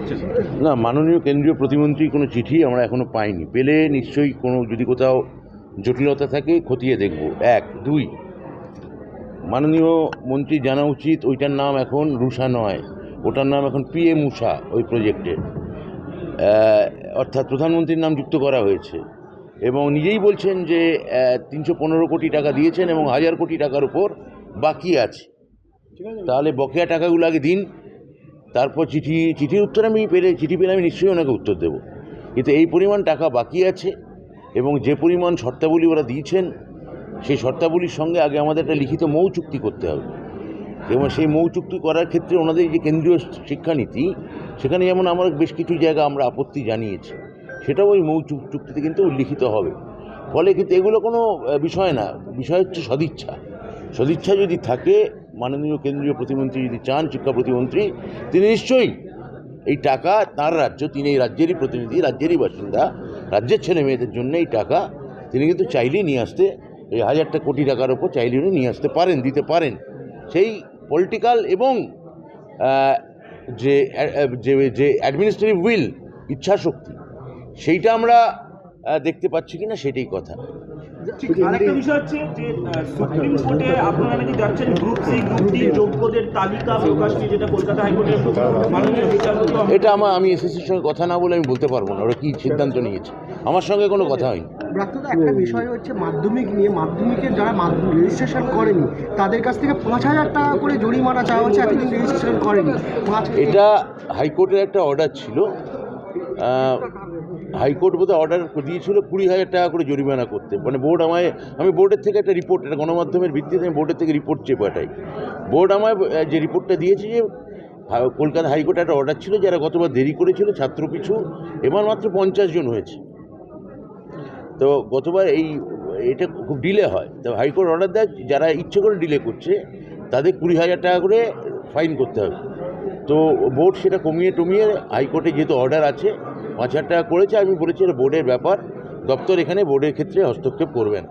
করছেন? না, মাননীয় কেন্দ্রীয় প্রতিমন্ত্রী কোনো চিঠি আমরা এখনও পাইনি। পেলে নিশ্চয়ই কোনো যদি কোথাও জটিলতা থাকে খতিয়ে দেখব। এক দুই, মাননীয় মন্ত্রী জানা উচিত ওইটার নাম এখন রুষা নয়, ওটার নাম এখন PM উষা। ওই প্রজেক্টের অর্থাৎ প্রধানমন্ত্রীর নাম যুক্ত করা হয়েছে এবং নিজেই বলছেন যে 315 কোটি টাকা দিয়েছেন এবং 1000 কোটি টাকার উপর বাকি আছে। তাহলে বকেয়া টাকাগুলো আগে দিন, তারপর চিঠির উত্তর চিঠি পেলে আমি নিশ্চয়ই ওনাকে উত্তর দেব। কিন্তু এই পরিমাণ টাকা বাকি আছে এবং যে পরিমাণ শর্তাবলী ওরা দিয়েছেন সেই শর্তাবলীর সঙ্গে আগে আমাদের একটা লিখিত মৌ চুক্তি করতে হবে এবং সেই মৌ চুক্তি করার ক্ষেত্রে ওনাদের যে কেন্দ্রীয় শিক্ষানীতি, সেখানে যেমন আমরা বেশ কিছু জায়গা আমরা আপত্তি জানিয়েছি, সেটাও ওই মৌ চুক্তিতে কিন্তু উল্লিখিত হবে। ফলে কিন্তু এগুলো কোনো বিষয় না, বিষয় হচ্ছে সদিচ্ছা। সদিচ্ছা যদি থাকে, মাননীয় কেন্দ্রীয় প্রতিমন্ত্রী যদি চান, শিক্ষা প্রতিমন্ত্রী, তিনি নিশ্চয়ই এই টাকা তার রাজ্য, তিনি এই রাজ্যেরই প্রতিনিধি, রাজ্যেরই বাসিন্দা, রাজ্যের ছেলে মেয়েদের জন্য এই টাকা তিনি কিন্তু চাইলেই নিয়ে আসতে, এই 1000 কোটি টাকার ওপর চাইলেই উনি নিয়ে আসতে পারেন, দিতে পারেন। সেই পলিটিক্যাল এবং যে যে অ্যাডমিনিস্ট্রেটিভ উইল, ইচ্ছাশক্তি, সেইটা আমরা দেখতে পাচ্ছি কিনা সেটাই কথা। আরেকটা বিষয় হচ্ছে যে সুপ্রিম কোর্টে আপনারা নাকি যাচ্ছেন গ্রুপ সি গ্রুপ ডি যোগ্যদের তালিকা প্রকাশ নিয়ে, যেটা কলকাতা হাইকোর্টের মাননীয় বিচারপতি। এটা আমি এসএসসির সঙ্গে কথা না বলে আমি বলতে পারবো না ওরা কী সিদ্ধান্ত নিয়েছে, আমার সঙ্গে কোনো কথা হয়নি। একটা বিষয় হচ্ছে মাধ্যমিক নিয়ে, মাধ্যমিকের যারা রেজিস্ট্রেশন করেনি তাদের কাছ থেকে 5000 টাকা করে জরিমানা চাওয়া হচ্ছে, এতদিন রেজিস্ট্রেশন করেনি। এটা হাইকোর্টের একটা অর্ডার ছিল, হাইকোর্ট বোধহয় অর্ডার দিয়েছিল 20,000 টাকা করে জরিমানা করতে। মানে আমি বোর্ডের থেকে একটা রিপোর্ট, এটা গণমাধ্যমের ভিত্তিতে আমি বোর্ডের থেকে রিপোর্ট চেয়ে পাঠাই। বোর্ড আমায় যে রিপোর্টটা দিয়েছে যে কলকাতা হাইকোর্টে একটা অর্ডার ছিল, যারা গতবার দেরি করেছিল ছাত্রপিছু, এবার মাত্র 50 জন হয়েছে। তো গতবার এটা খুব ডিলে হয়, তো হাইকোর্ট অর্ডার দেয় যারা ইচ্ছে করে ডিলে করছে তাদের 20,000 টাকা করে ফাইন করতে হবে। তো বোর্ড সেটা কমিয়ে টমিয়ে হাইকোর্টে যেহেতু অর্ডার আছে 5,000 টাকা করেছে। আমি বলেছি এটা বোর্ডের ব্যাপার, দপ্তর এখানে বোর্ডের ক্ষেত্রে হস্তক্ষেপ করবেন।